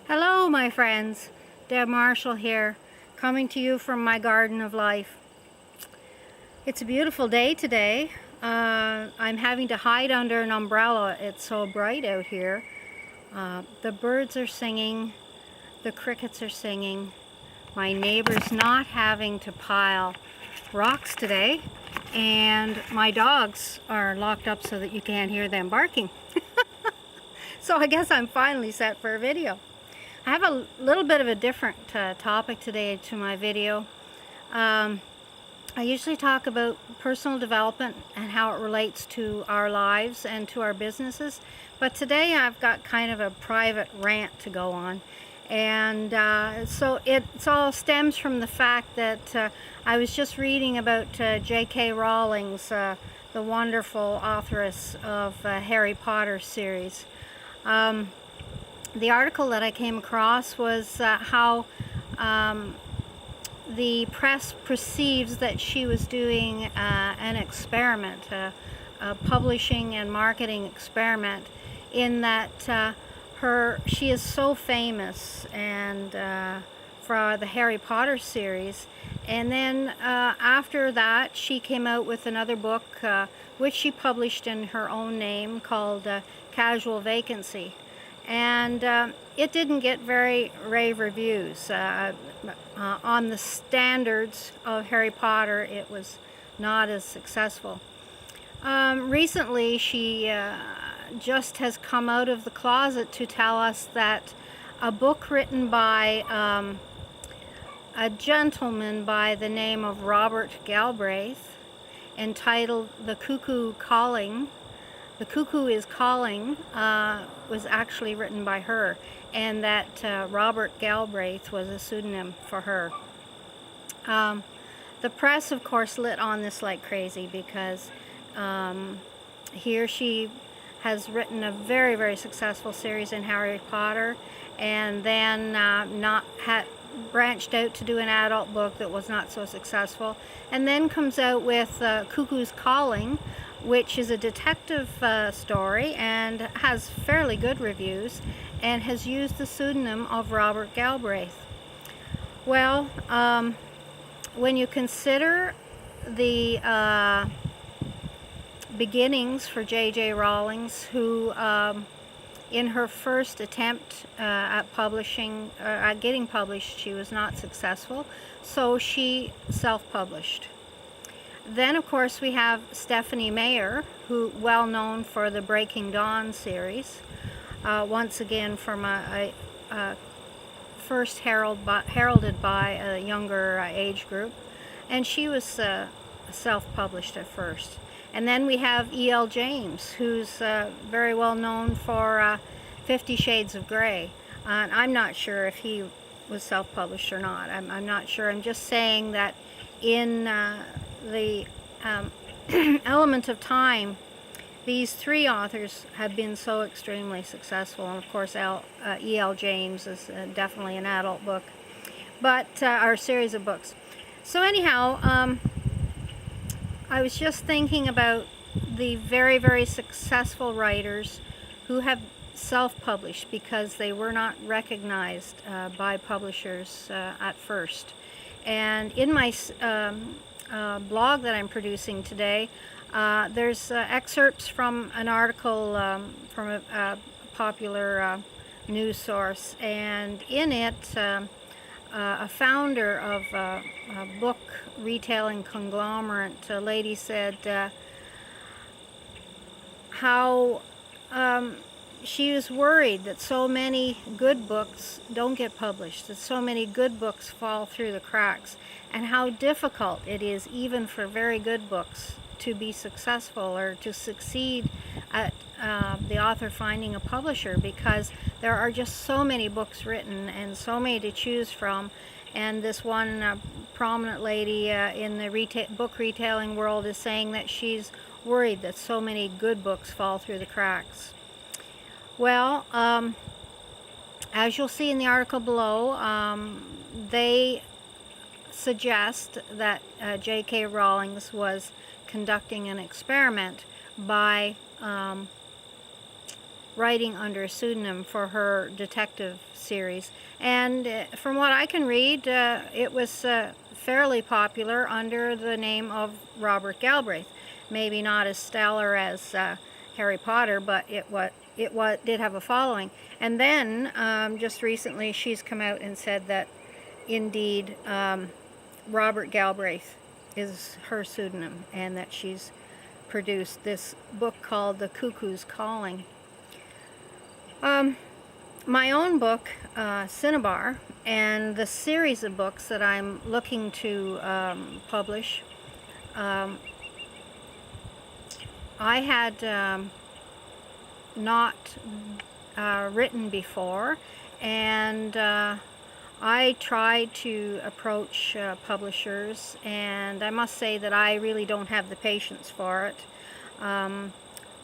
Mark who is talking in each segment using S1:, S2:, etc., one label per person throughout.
S1: Hello my friends, Deb Marshall here, coming to you from my garden of life. It's a beautiful day today. I'm having to hide under an umbrella. It's so bright out here. The birds are singing, the crickets are singing. My neighbor's not having to pile rocks today, and my dogs are locked up so that you can't hear them barking. So I guess I'm finally set for a video. I have a little bit of a different topic today to my video. I usually talk about personal development and how it relates to our lives and to our businesses, but today I've got kind of a private rant to go on. And so it all stems from the fact that I was just reading about J K Rowling's, the wonderful authoress of Harry Potter series. The article that I came across was how the press perceives that she was doing an experiment, a publishing and marketing experiment, in that she is so famous and for the Harry Potter series, and then after that she came out with another book which she published in her own name called Casual Vacancy. And it didn't get very rave reviews. On the standards of Harry Potter, it was not as successful. Recently, she just has come out of the closet to tell us that a book written by a gentleman by the name of Robert Galbraith, entitled The Cuckoo is Calling, was actually written by her, and that Robert Galbraith was a pseudonym for her. The press, of course, lit on this like crazy because here she has written a very, very successful series in Harry Potter, and then branched out to do an adult book that was not so successful, and then comes out with Cuckoo's Calling, which is a detective story and has fairly good reviews, and has used the pseudonym of Robert Galbraith. Well, when you consider the beginnings for J Rowling, who in her first attempt at getting published, she was not successful, so she self-published. Then, of course, we have Stephanie Meyer, who well known for the Breaking Dawn series, once again from a first heralded by a younger age group, and she was self-published at first. And then we have E.L. James, who's very well known for 50 Shades of Grey. I'm not sure if he was self-published or not. I'm not sure. I'm just saying that in the element of time, these three authors have been so extremely successful, and of course E.L. James is definitely an adult book, but our series of books. So anyhow, I was just thinking about the very, very successful writers who have self-published because they were not recognized by publishers at first. And in my blog that I'm producing today, there's excerpts from an article from a popular news source, and in it a founder of a book retailing conglomerate, a lady, said how she was worried that so many good books don't get published, that so many good books fall through the cracks, and how difficult it is even for very good books to be successful or to succeed at the author finding a publisher, because there are just so many books written and so many to choose from. And this one prominent lady in the book retailing world is saying that she's worried that so many good books fall through the cracks. Well, as you'll see in the article below, they suggest that J K Rowling was conducting an experiment by writing under a pseudonym for her detective series. And from what I can read, it was fairly popular under the name of Robert Galbraith. Maybe not as stellar as Harry Potter, but it did have a following. And then just recently she's come out and said that indeed Robert Galbraith is her pseudonym, and that she's produced this book called The Cuckoo's Calling. My own book, Sinabar, and the series of books that I'm looking to publish, I had not written before, and I tried to approach publishers, and I must say that I really don't have the patience for it.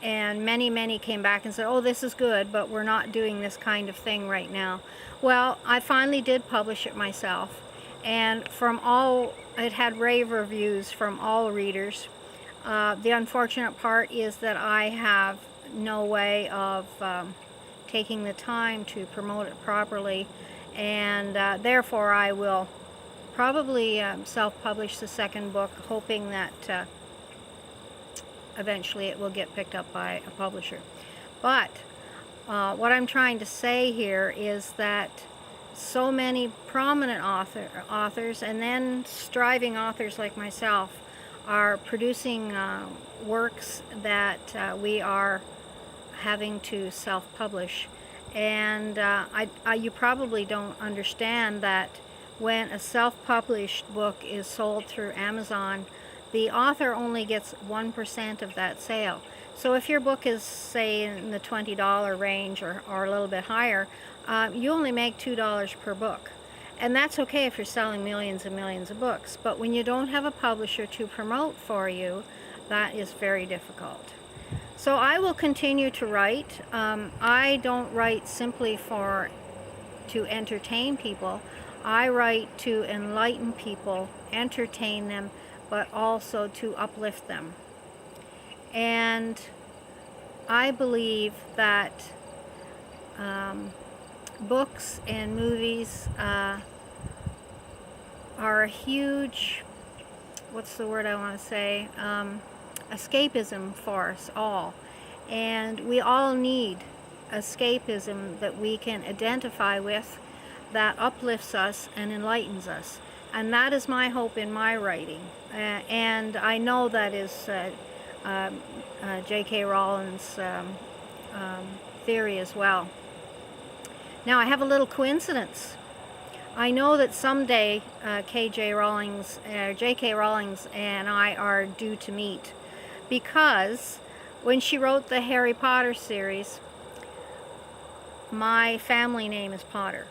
S1: And many came back and said, oh, this is good, but we're not doing this kind of thing right now. Well, I finally did publish it myself, and it had rave reviews from all readers. The unfortunate part is that I have no way of taking the time to promote it properly, and therefore I will probably self-publish the second book, hoping that eventually it will get picked up by a publisher. But what I'm trying to say here is that so many prominent authors and then striving authors like myself are producing works that we are having to self-publish. And you probably don't understand that when a self-published book is sold through Amazon, the author only gets 1% of that sale. So if your book is, say, in the $20 range or a little bit higher, you only make $2 per book. And that's okay if you're selling millions and millions of books. But when you don't have a publisher to promote for you, that is very difficult. So I will continue to write. I don't write simply to entertain people. I write to enlighten people, entertain them, but also to uplift them. And I believe that books and movies are a huge, what's the word I want to say, escapism for us all. And we all need escapism that we can identify with, that uplifts us and enlightens us. And that is my hope in my writing. And I know that is J K Rowling's theory as well. Now, I have a little coincidence. I know that someday J K Rowling's and I are due to meet, because when she wrote the Harry Potter series, my family name is Potter.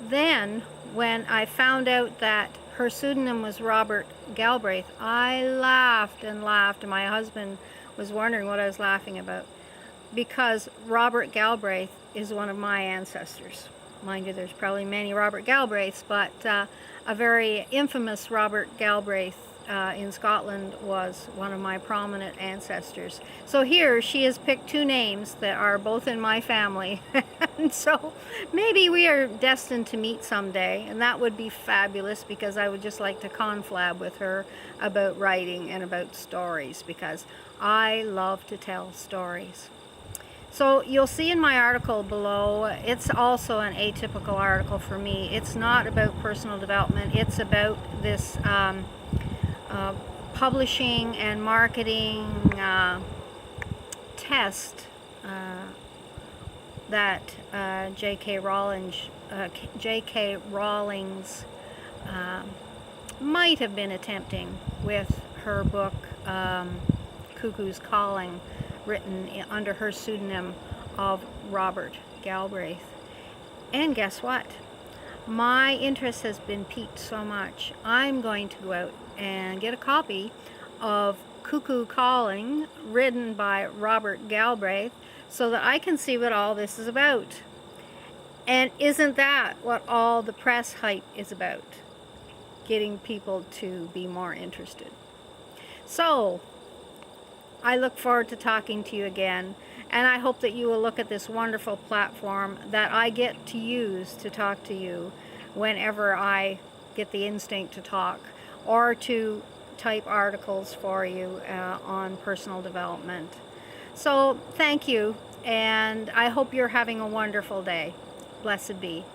S1: Then, when I found out that her pseudonym was Robert Galbraith, I laughed and laughed, and my husband was wondering what I was laughing about, because Robert Galbraith is one of my ancestors. Mind you, there's probably many Robert Galbraiths, but a very infamous Robert Galbraith in Scotland was one of my prominent ancestors. So here she has picked two names that are both in my family. And so maybe we are destined to meet someday, and that would be fabulous, because I would just like to conflab with her about writing and about stories, because I love to tell stories. So you'll see in my article below, it's also an atypical article for me. It's not about personal development. It's about this publishing and marketing test that J K Rowling's might have been attempting with her book Cuckoo's Calling, written under her pseudonym of Robert Galbraith. And guess what? My interest has been piqued so much, I'm going to go out and get a copy of Cuckoo Calling, written by Robert Galbraith, so that I can see what all this is about. And isn't that what all the press hype is about? Getting people to be more interested. So, I look forward to talking to you again. And I hope that you will look at this wonderful platform that I get to use to talk to you whenever I get the instinct to talk, or to type articles for you on personal development. So thank you, and I hope you're having a wonderful day. Blessed be.